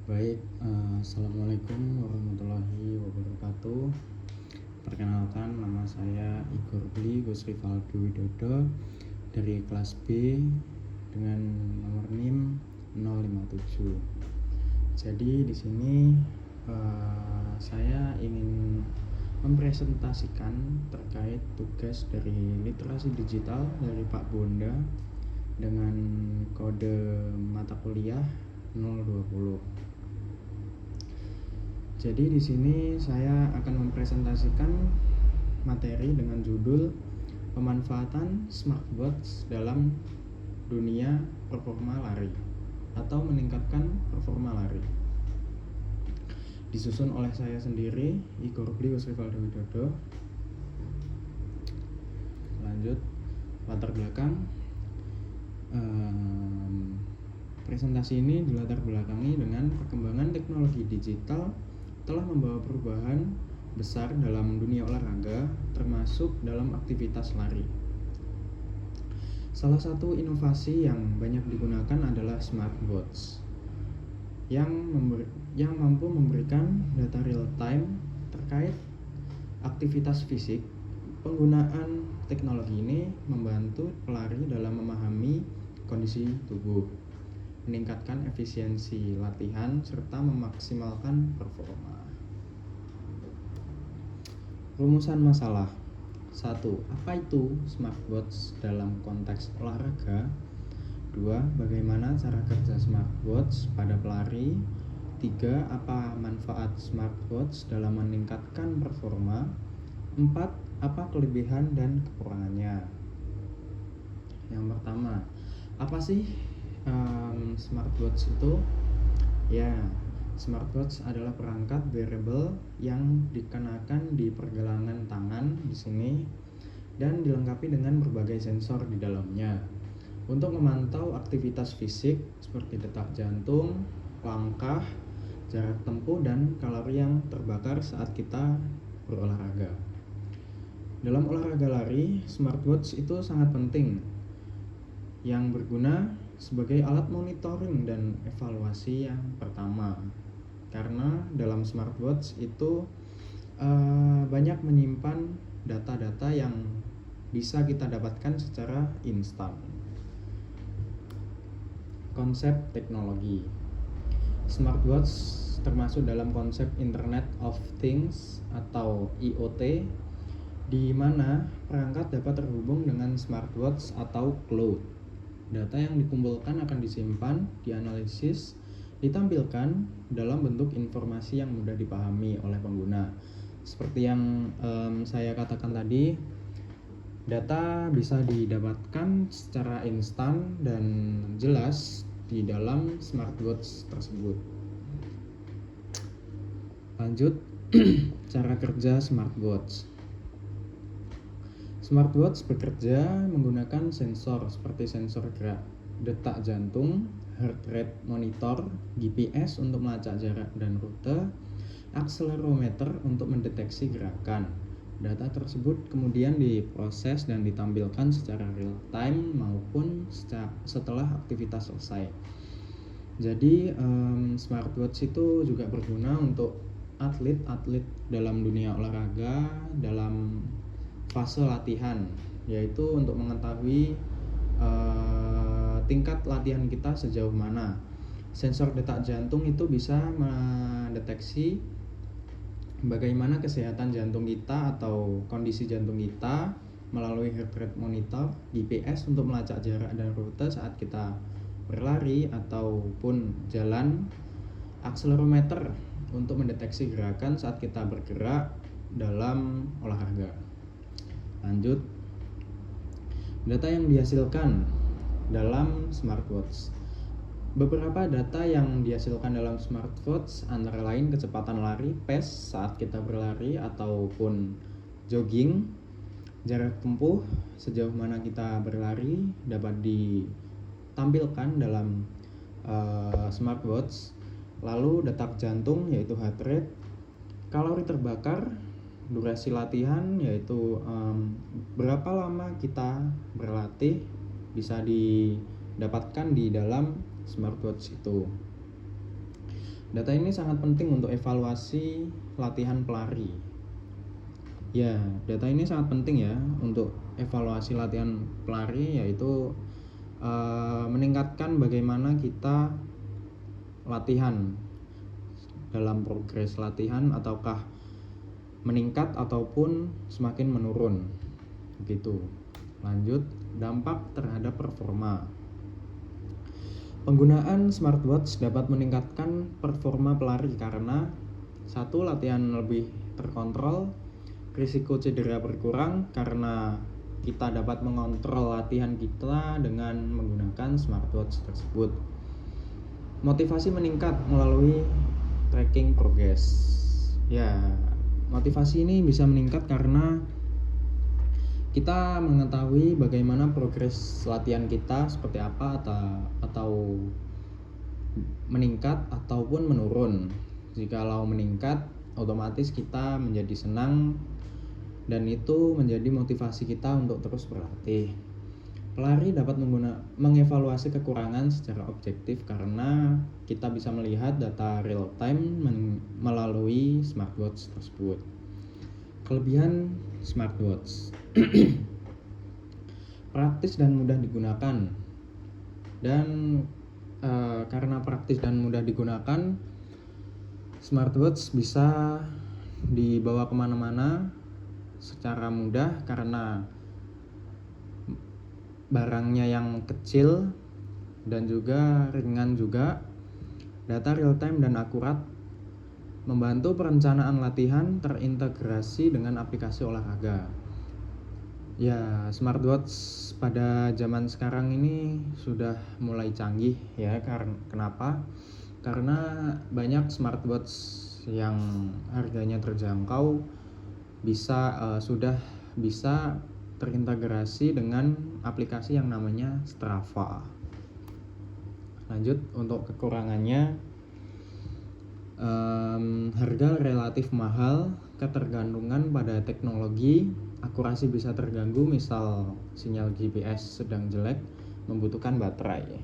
Assalamualaikum warahmatullahi wabarakatuh. Perkenalkan, nama saya Igor Bli Gusrivaldo Widodo dari kelas B dengan nomor NIM 057. Jadi di sini saya ingin mempresentasikan terkait tugas dari literasi digital dari Pak Bonda dengan kode mata kuliah 020. Jadi di sini saya akan mempresentasikan materi dengan judul pemanfaatan smartwatch dalam dunia performa lari atau meningkatkan performa lari. Disusun oleh saya sendiri, Igor Bli Gusrivaldo Widodo. Lanjut, latar belakang. Presentasi ini dilatar belakangi dengan perkembangan teknologi digital telah membawa perubahan besar dalam dunia olahraga, termasuk dalam aktivitas lari. Salah satu inovasi yang banyak digunakan adalah smartwatch yang mampu memberikan data real time terkait aktivitas fisik. Penggunaan teknologi ini membantu pelari dalam memahami kondisi tubuh, meningkatkan efisiensi latihan, serta memaksimalkan performa. Rumusan masalah. 1. Apa itu smartwatch dalam konteks olahraga? 2. Bagaimana cara kerja smartwatch pada pelari? 3. Apa manfaat smartwatch dalam meningkatkan performa? 4. Apa kelebihan dan kekurangannya? Yang pertama, apa sih smartwatch itu? Ya, smartwatch adalah perangkat wearable yang dikenakan di pergelangan tangan di sini dan dilengkapi dengan berbagai sensor di dalamnya untuk memantau aktivitas fisik seperti detak jantung, langkah, jarak tempuh, dan kalori yang terbakar saat kita berolahraga. Dalam olahraga lari, smartwatch itu sangat penting yang berguna sebagai alat monitoring dan evaluasi yang pertama, karena dalam smartwatch itu banyak menyimpan data-data yang bisa kita dapatkan secara instan. Konsep teknologi. Smartwatch termasuk dalam konsep Internet of Things atau IoT, di mana perangkat dapat terhubung dengan smartwatch atau cloud. Data yang dikumpulkan akan disimpan, dianalisis, ditampilkan dalam bentuk informasi yang mudah dipahami oleh pengguna. Seperti yang saya katakan tadi, data bisa didapatkan secara instan dan jelas di dalam smartwatch tersebut. Lanjut, cara kerja smartwatch. Smartwatch bekerja menggunakan sensor seperti sensor gerak, detak jantung, heart rate monitor, GPS untuk melacak jarak dan rute, akselerometer untuk mendeteksi gerakan. Data tersebut kemudian diproses dan ditampilkan secara real time maupun setelah aktivitas selesai. Jadi smartwatch itu juga berguna untuk atlet-atlet dalam dunia olahraga dalam fase latihan, yaitu untuk mengetahui tingkat latihan kita sejauh mana. Sensor detak jantung itu bisa mendeteksi bagaimana kesehatan jantung kita atau kondisi jantung kita melalui heart rate monitor, GPS untuk melacak jarak dan rute saat kita berlari ataupun jalan, akselerometer untuk mendeteksi gerakan saat kita bergerak dalam olahraga. Lanjut, data yang dihasilkan dalam smartwatch. Beberapa data yang dihasilkan dalam smartwatch antara lain kecepatan lari pace saat kita berlari ataupun jogging, jarak tempuh sejauh mana kita berlari dapat ditampilkan dalam smartwatch. Lalu detak jantung yaitu heart rate, kalori terbakar, durasi latihan yaitu berapa lama kita berlatih bisa didapatkan di dalam smartwatch itu. Data ini sangat penting untuk evaluasi latihan pelari. Ya, data ini sangat penting ya untuk evaluasi latihan pelari, yaitu meningkatkan bagaimana kita latihan, dalam progres latihan ataukah meningkat ataupun semakin menurun. Begitu. Lanjut, dampak terhadap performa. Penggunaan smartwatch dapat meningkatkan performa pelari karena satu, latihan lebih terkontrol, risiko cedera berkurang karena kita dapat mengontrol latihan kita dengan menggunakan smartwatch tersebut. Motivasi meningkat melalui tracking progress. Ya, motivasi ini bisa meningkat karena kita mengetahui bagaimana progres latihan kita seperti apa, atau meningkat ataupun menurun. Jikalau meningkat, otomatis kita menjadi senang dan itu menjadi motivasi kita untuk terus berlatih. Pelari dapat mengevaluasi kekurangan secara objektif karena kita bisa melihat data real time melalui smartwatch tersebut. Kelebihan smartwatch. Praktis dan mudah digunakan. Dan karena praktis dan mudah digunakan, smartwatch bisa dibawa kemana-mana secara mudah karena barangnya yang kecil dan juga ringan juga. Data real time dan akurat, membantu perencanaan latihan, terintegrasi dengan aplikasi olahraga. Ya, smartwatch pada zaman sekarang ini sudah mulai canggih ya. Kenapa? Karena banyak smartwatch yang harganya terjangkau sudah bisa terintegrasi dengan aplikasi yang namanya Strava. Lanjut, untuk kekurangannya, harga relatif mahal, ketergantungan pada teknologi, akurasi bisa terganggu, misal sinyal GPS sedang jelek, membutuhkan baterai.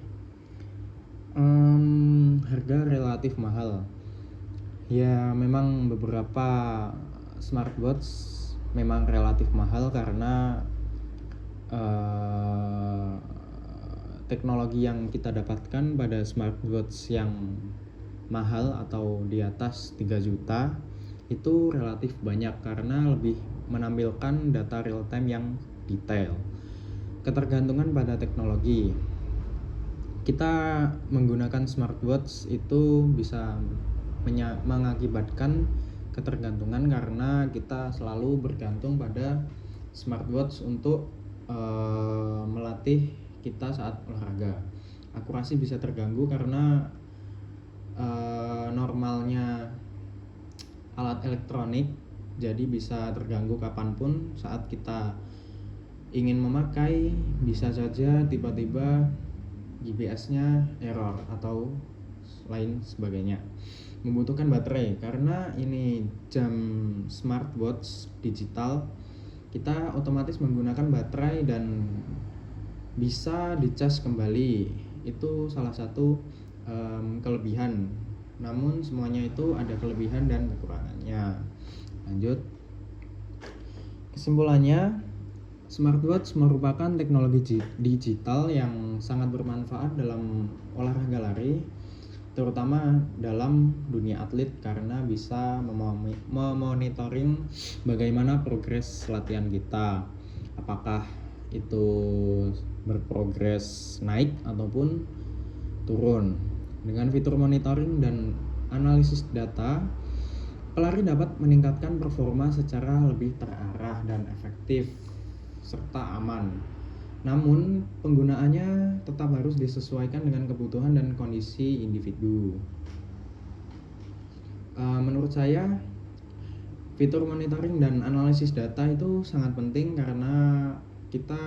Harga relatif mahal. Ya, memang beberapa smartwatch memang relatif mahal karena teknologi yang kita dapatkan pada smartwatch yang mahal atau di atas 3 juta itu relatif banyak karena lebih menampilkan data real time yang detail. Ketergantungan pada teknologi. Kita menggunakan smartwatch itu bisa mengakibatkan ketergantungan karena kita selalu bergantung pada smartwatch untuk melatih kita saat olahraga. Akurasi bisa terganggu karena normalnya alat elektronik, jadi bisa terganggu kapanpun saat kita ingin memakai. Bisa saja tiba-tiba GPS-nya error atau lain sebagainya. Membutuhkan baterai karena ini jam smartwatch digital, kita otomatis menggunakan baterai dan bisa dicas kembali. Itu salah satu kelebihan. Namun semuanya itu ada kelebihan dan kekurangannya. Lanjut, kesimpulannya, smartwatch merupakan teknologi digital yang sangat bermanfaat dalam olahraga lari, terutama dalam dunia atlet karena bisa memonitoring bagaimana progres latihan kita, apakah itu berprogres naik ataupun turun. Dengan fitur monitoring dan analisis data, pelari dapat meningkatkan performa secara lebih terarah dan efektif serta aman. Namun, penggunaannya tetap harus disesuaikan dengan kebutuhan dan kondisi individu. Menurut saya, fitur monitoring dan analisis data itu sangat penting karena kita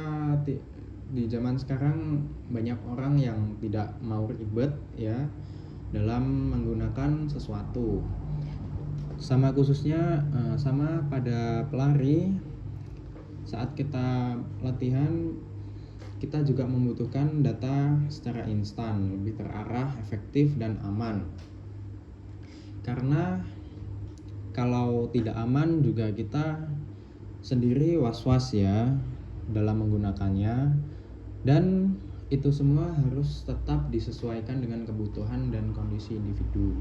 di zaman sekarang banyak orang yang tidak mau ribet ya dalam menggunakan sesuatu. Sama khususnya sama pada pelari, saat kita latihan kita juga membutuhkan data secara instan, lebih terarah, efektif dan aman. Karena kalau tidak aman juga kita sendiri was-was ya dalam menggunakannya, dan itu semua harus tetap disesuaikan dengan kebutuhan dan kondisi individu.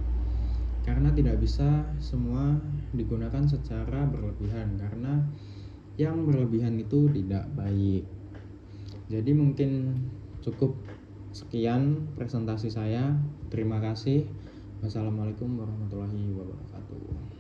Karena tidak bisa semua digunakan secara berlebihan, karena yang berlebihan itu tidak baik. Jadi mungkin cukup sekian presentasi saya. Terima kasih. Wassalamualaikum warahmatullahi wabarakatuh.